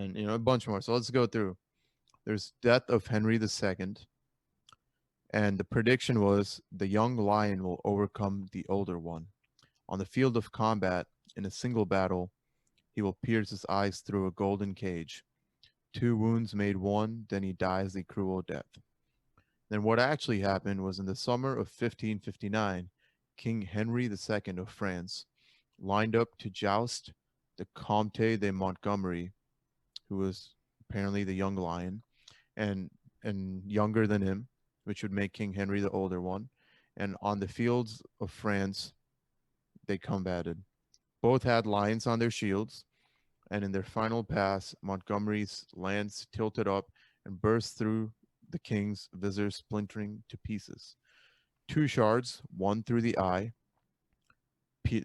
and a bunch more. So let's go through. There's death of Henry II, and the prediction was the young lion will overcome the older one. On the field of combat, in a single battle, he will pierce his eyes through a golden cage. Two wounds made one, then he dies a cruel death. Then what actually happened was in the summer of 1559, King Henry II of France lined up to joust the Comte de Montgomery, who was apparently the young lion, and younger than him, which would make King Henry the older one. And on the fields of France, they combated. Both had lions on their shields, and in their final pass, Montgomery's lance tilted up and burst through the king's visor, splintering to pieces. Two shards, one through the eye,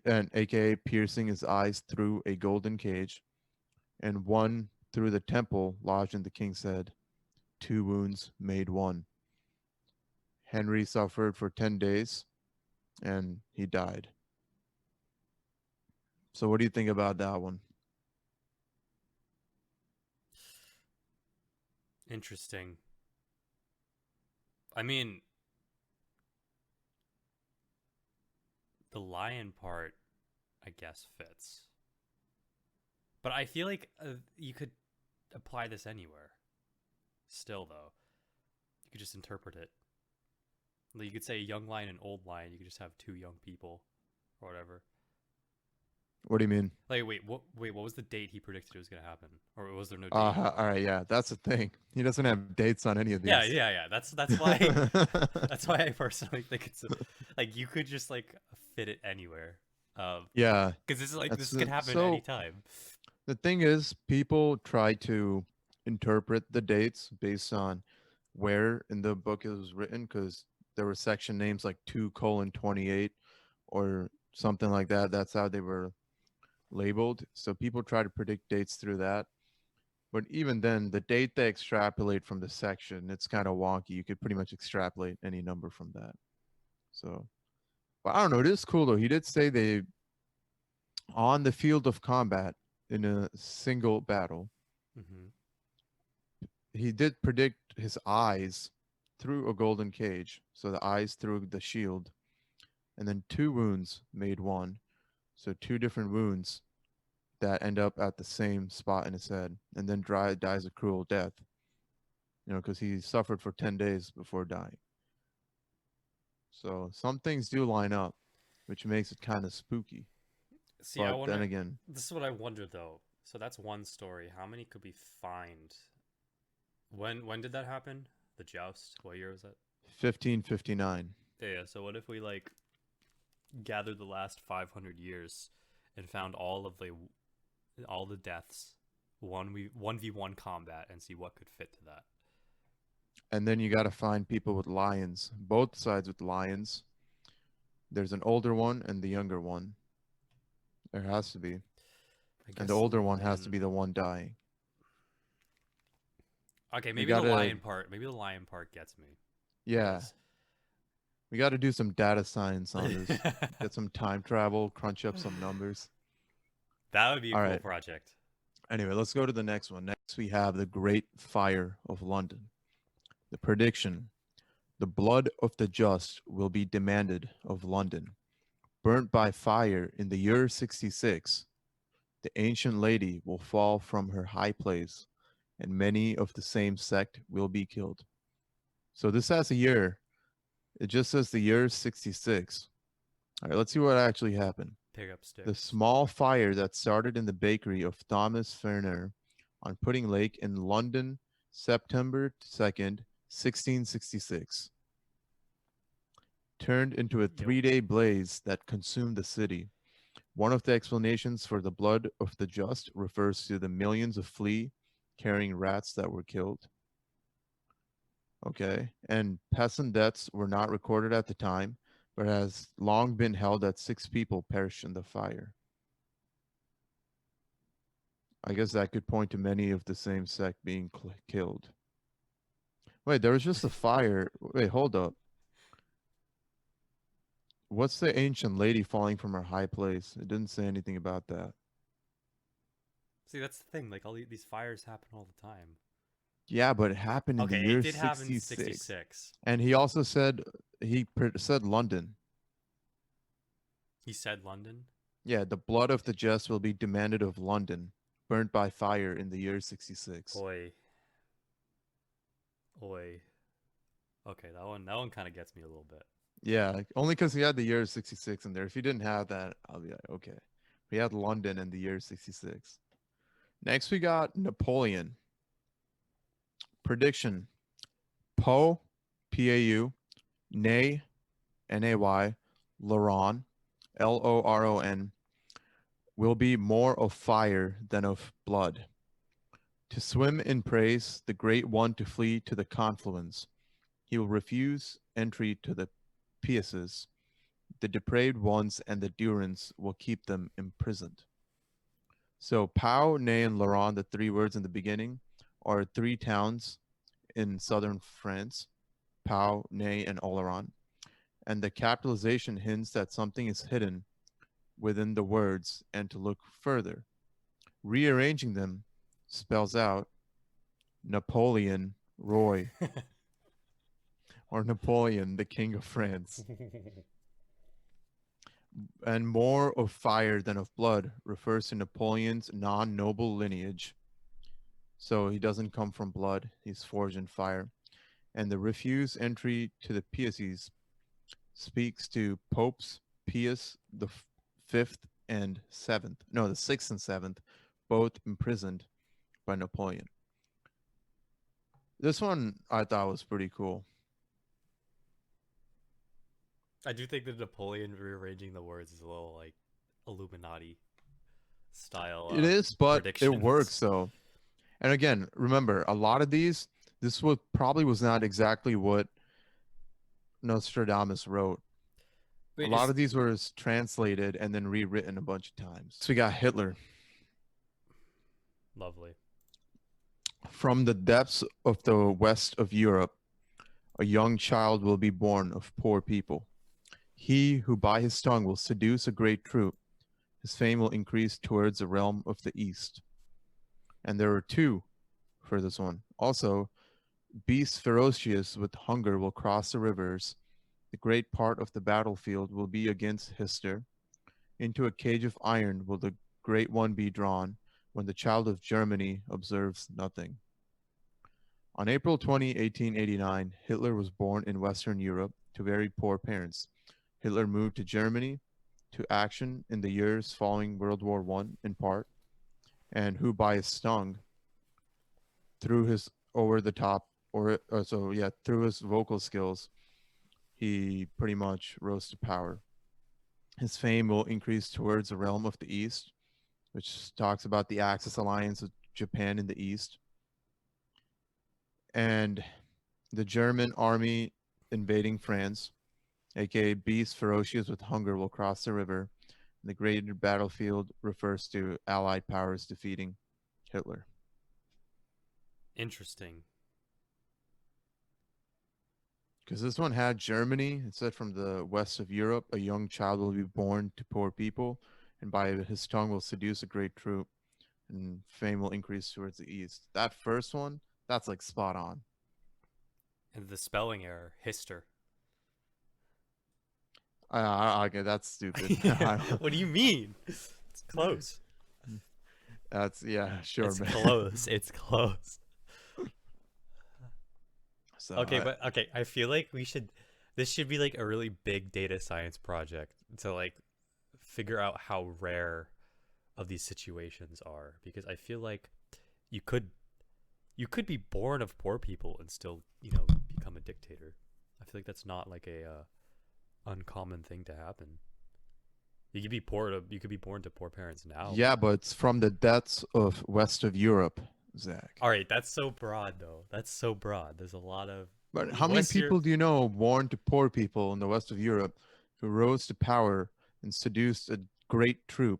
and aka piercing his eyes through a golden cage, and one through the temple lodged in the king's head. Two wounds made one. Henry suffered for 10 days and he died. So, what do you think about that one? Interesting. I mean, the lion part, I guess, fits. But I feel like you could apply this anywhere. Still, though, you could just interpret it. Like, you could say young lion and old lion. You could just have two young people, or whatever. What do you mean? Like, wait, what? Wait, what was the date he predicted it was gonna happen, or was there no date for All it? right, yeah, that's the thing. He doesn't have dates on any of Yeah, these. yeah, yeah. That's why that's why I personally think it's like you could just like fit it anywhere. Yeah, Because this is like that's this could happen so. anytime. The thing is, people try to interpret the dates based on where in the book it was written because there were section names like 2:28 or something like that. That's how they were labeled. So people try to predict dates through that. But even then, the date they extrapolate from the section, it's kind of wonky. You could pretty much extrapolate any number from that. So, but I don't know. It is cool though. He did say they on the field of combat in a single battle. Hmm. He did predict his eyes through a golden cage. So the eyes through the shield, and then two wounds made one. So two different wounds that end up at the same spot in his head, and then dies a cruel death. Because he suffered for 10 days before dying. So some things do line up, which makes it kind of spooky. See, I But want then to. again, This is what I wonder though. So that's one story. How many could we find? When did that happen? The joust. What year was that? 1559. Yeah. Yeah. So what if we like gathered the last 500 years and found all the deaths, 1v1 combat, and see what could fit to that. And then you got to find people with lions, both sides with lions. There's an older one and the younger one. There has to be. I And the guess older one has to lion. be the one dying. Okay, We maybe got the to, lion part. Maybe the lion part gets me yeah, because we got to do some data science on this. Get some time travel, crunch up some numbers. that would be a All cool right. project. Anyway, let's go to the next one. Next, we have the Great Fire of London. The prediction: the blood of the just will be demanded of London. Burnt by fire in the year 66, the ancient lady will fall from her high place, and many of the same sect will be killed. So this has a year. It just says the year 66. All right, let's see what actually happened. Pick up The sticks. small fire that started in the bakery of Thomas Ferner on Pudding Lake in London, September 2nd, 1666, turned into a Yep. 3 day blaze that consumed the city. One of the explanations for the blood of the just refers to the millions of flea carrying rats that were killed. Okay. And peasant deaths were not recorded at the time, but has long been held that 6 people perished in the fire. I guess that could point to many of the same sect being killed. Wait, there was just a fire. Wait, hold up. What's the ancient lady falling from her high place? It didn't say anything about that. See, that's the thing. Like all these fires happen all the time. Yeah, but it happened in the Okay, it year did happen in 66. 66. And he also said said London. He said London. Yeah, the blood of the just will be demanded of London, burnt by fire in the year 66. Oi, oi. Okay, that one kind of gets me a little bit. Yeah, like, only because he had the year 66 in there. If he didn't have that, I'll be like, okay. We had London in the year 66. Next, we got Napoleon. Prediction: Poe, P-A-U, Nay, N-A-Y, Loron, L-O-R-O-N, will be more of fire than of blood. To swim in praise, the great one to flee to the confluence. He will refuse entry to the pieces. The depraved ones and the Durance will keep them imprisoned. So Pau, Ney, and Laurent, the three words in the beginning, are three towns in southern France, Pau, Ney, and Oloron. And the capitalization hints that something is hidden within the words and to look further. Rearranging them spells out Napoleon Roy, or Napoleon, the King of France. And more of fire than of blood refers to Napoleon's non-noble lineage. So he doesn't come from blood, he's forged in fire. And the refuse entry to the pieces speaks to popes Pius the fifth and seventh, no, the sixth and seventh, both imprisoned by Napoleon. This one I thought was pretty cool. I do think that Napoleon rearranging the words is a little like Illuminati style It is, but it predictions. works though. And again, remember, a lot of these, this was probably was not exactly what Nostradamus wrote. Wait, A lot of these were translated and then rewritten a bunch of times. So we got Hitler. Lovely. From the depths of the west of Europe, a young child will be born of poor people. He who by his tongue will seduce a great troop, his fame will increase towards the realm of the east. And there are two for this one. Also, beasts ferocious with hunger will cross the rivers. The great part of the battlefield will be against Hister. Into a cage of iron will the great one be drawn when the child of Germany observes nothing. On April 20, 1889, Hitler was born in Western Europe to very poor parents. Hitler moved to Germany to action in the years following World War I in part, and who by his tongue, through his over the top, through his vocal skills, he pretty much rose to power. His fame will increase towards the realm of the East, which talks about the Axis alliance with Japan in the East. And the German army invading France, aka beasts ferocious with hunger, will cross the river. And the greater battlefield refers to Allied powers defeating Hitler. Interesting. Because this one had Germany. It said from the west of Europe, a young child will be born to poor people, and by his tongue will seduce a great troop, and fame will increase towards the east. That first one, that's like spot on. And the spelling error, Hister. Okay, that's stupid. What do you mean? It's close. That's sure, It's man. close. It's close. So Okay, but okay, I feel like this should be like a really big data science project to like figure out how rare of these situations are, because I feel like you could be born of poor people and still, become a dictator. I feel like that's not like a uncommon thing to happen. You could be born to poor parents now. yeah, but it's from the depths of west of Europe, Zach. All right, that's so broad though. That's so broad. There's a lot of. But how many people do you know born to poor people in the west of Europe who rose to power and seduced a great troop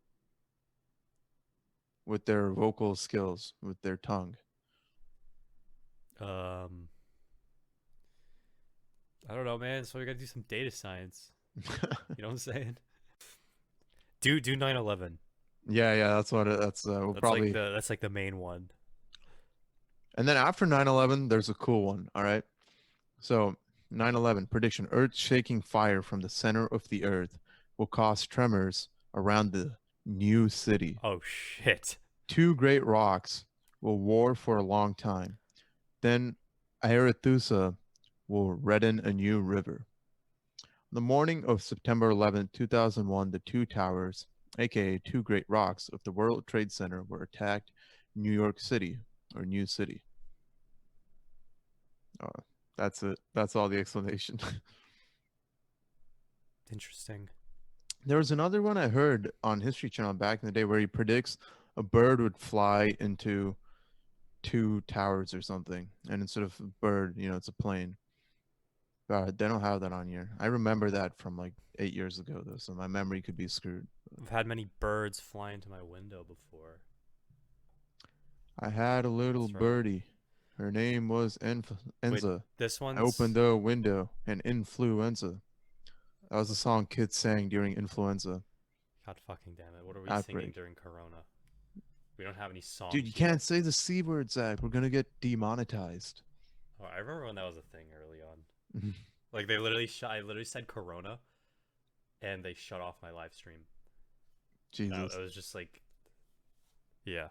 with their vocal skills, with their tongue? I don't know, man. So we gotta do some data science. You know what I'm saying? Do 9/11. Yeah, that's what we'll probably. That's like the main one. And then after 9/11, there's a cool one, all right? So, 9/11 prediction, earth-shaking fire from the center of the earth will cause tremors around the new city. Oh shit. Two great rocks will war for a long time. Then Arethusa will redden a new river. On the morning of September 11, 2001, the two towers, aka two great rocks of the World Trade Center, were attacked in New York City, or New City. Uh, that's it. That's all the explanation. Interesting. There was another one I heard on History Channel back in the day where he predicts a bird would fly into two towers or something, and instead of a bird, it's a plane. They don't have that on here. I remember that from like 8 years ago though, so my memory could be screwed. I've had many birds fly into my window before. I had a little That's right. birdie. Her name was Wait, Enza. this I opened one's. the window and influenza. That was a song kids sang during influenza God fucking damn it. What are we singing outbreak. during Corona? We don't have any Dude, you songs can't yet. say the C word, Zach. We're gonna get demonetized. Oh, I remember when that was a thing early on. Like I literally said Corona, and they shut off my live stream. That Jesus. it was just like, yeah.